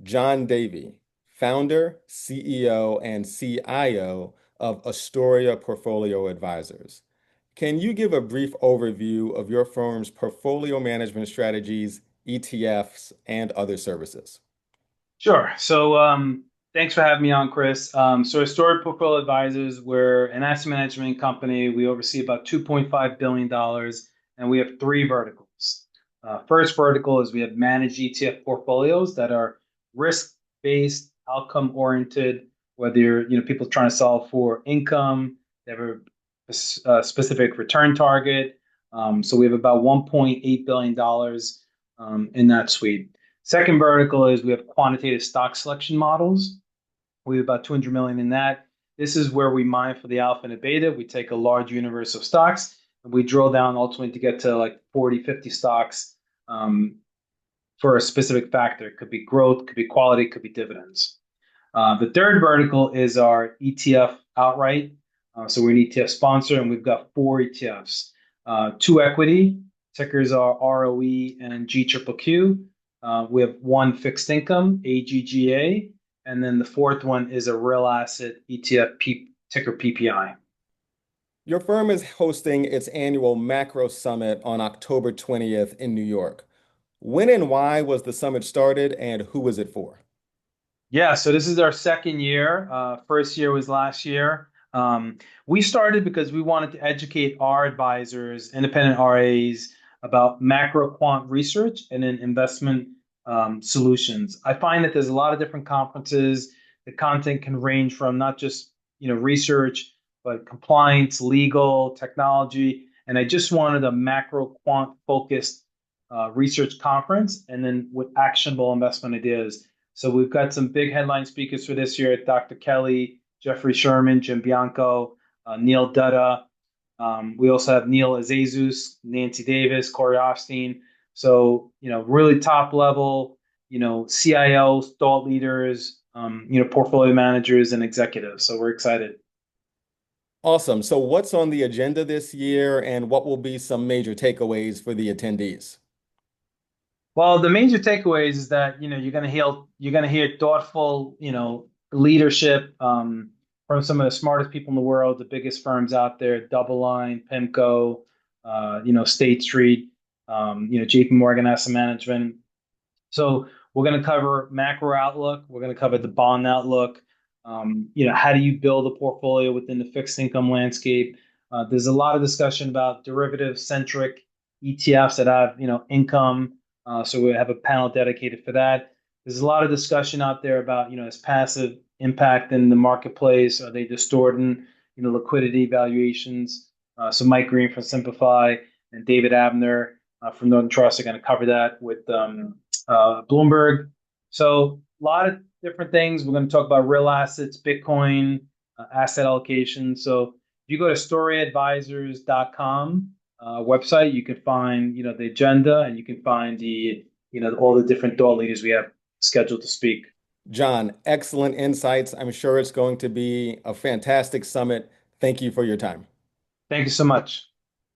John Davi, founder, CEO, and CIO of Astoria Portfolio Advisors. Can you give a brief overview of your firm's portfolio management strategies, ETFs, and other services? Sure. Thanks for having me on, Chris. Astoria Portfolio Advisors, we're an asset management company. We oversee about $2.5 billion, and we have three verticals. First vertical is we have managed ETF portfolios that are risk-based, outcome-oriented, whether people trying to solve for income, they have a specific return target. So we have about $1.8 billion in that suite. Second vertical is we have quantitative stock selection models. We have about 200 million in that. This is where we mine for the alpha and the beta. We take a large universe of stocks and we drill down ultimately to get to like 40, 50 stocks for a specific factor. It could be growth, could be quality, could be dividends. The third vertical is our ETF outright. So we're an ETF sponsor and we've got four ETFs. Two equity, tickers are ROE and GQQQ. We have one fixed income, AGGA, and then the fourth one is a real asset ETF, ticker PPI. Your firm is hosting its annual Macro Summit on October 20th in New York. When and why was the summit started, and who was it for? Yeah, so this is our second year. First year was last year. We started because we wanted to educate our advisors, independent RAs, about macro quant research and then investment solutions. I find that there's a lot of different conferences. The content can range from not just research, but compliance, legal, technology, and I just wanted a macro quant focused research conference, and then with actionable investment ideas. So we've got some big headline speakers for this year: Dr. Kelly, Jeffrey Sherman, Jim Bianco, Neil Dutta. We also have Neil Azazus, Nancy Davis, Corey Offstein. So, really top level, CIOs, thought leaders, portfolio managers and executives. So we're excited. Awesome. So, what's on the agenda this year, and what will be some major takeaways for the attendees? Well, the major takeaways is that, you're going to hear thoughtful, leadership from some of the smartest people in the world, the biggest firms out there: DoubleLine, PIMCO, State Street, JP Morgan Asset Management. So we're going to cover macro outlook. We're going to cover the bond outlook. How do you build a portfolio within the fixed income landscape? There's a lot of discussion about derivative centric ETFs that have, income. So we have a panel dedicated for that. There's a lot of discussion out there about, is passive impact in the marketplace? Are they distorting, liquidity valuations? So Mike Green from Simplify and David Abner from Northern Trust are going to cover that with Bloomberg. So a lot of different things. We're going to talk about real assets, Bitcoin, asset allocation. So if you go to storyadvisors.com website, you can find, the agenda, and you can find all the different thought leaders we have scheduled to speak. John, excellent insights. I'm sure it's going to be a fantastic summit. Thank you for your time. Thank you so much.